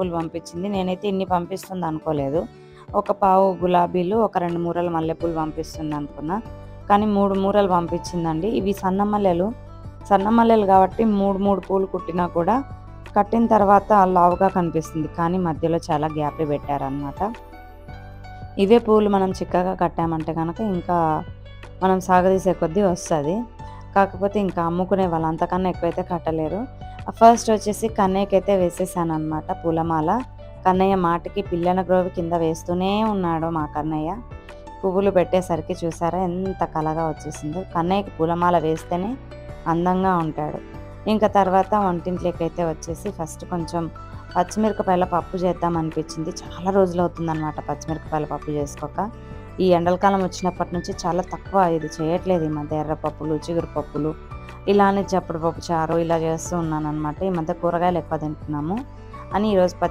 మల్లెపూలు పంపించింది. నేనైతే ఇన్ని పంపిస్తుంది అనుకోలేదు. ఒక పావు గులాబీలు, ఒక 2 మూరల మల్లెపూలు పంపిస్తుంది అనుకున్నా. కానీ 3 మూరలు పంపించిందండి. ఇవి సన్న మల్లెలు కాబట్టి 3 పూలు కుట్టినా కూడా కట్టిన తర్వాత లావుగా కనిపిస్తుంది. కానీ మధ్యలో చాలా గ్యాప్ పెట్టారనమాట. ఇవే పూలు మనం చిక్కగా కట్టామంటే కనుక ఇంకా మనం సాగదీసే కొద్దీ వస్తుంది. కాకపోతే ఇంకా అమ్ముకునే వాళ్ళు అంతకన్నా ఎక్కువైతే కట్టలేరు. ఫస్ట్ వచ్చేసి కన్నయ్యకైతే వేసేసాను అనమాట పూలమాల. కన్నయ్య మాటికి పిల్లల గ్రోవి కింద వేస్తూనే ఉన్నాడు మా కన్నయ్య. పువ్వులు పెట్టేసరికి చూసారా ఎంత కలగా వచ్చేసిందో. కన్నయ్యకి పూలమాల వేస్తేనే అందంగా ఉంటాడు. ఇంకా తర్వాత వంటింట్లోకి అయితే వచ్చేసి ఫస్ట్ కొంచెం పచ్చిమిరపకాయల పప్పు చేద్దాం అనిపించింది. చాలా రోజులు అవుతుందన్నమాట పచ్చిమిరపకాయల పప్పు చేసుకోక. ఈ ఎండలకాలం వచ్చినప్పటి నుంచి చాలా తక్కువ ఇది చేయట్లేదు ఈ మధ్య. ఎర్రపప్పులు, చిగురు పప్పులు, ఇలానే చప్పుడు పప్పు చారు ఇలా చేస్తూ ఉన్నాను అనమాట. ఈ మధ్య కూరగాయలు ఎక్కువ తింటున్నాము అని ఈరోజు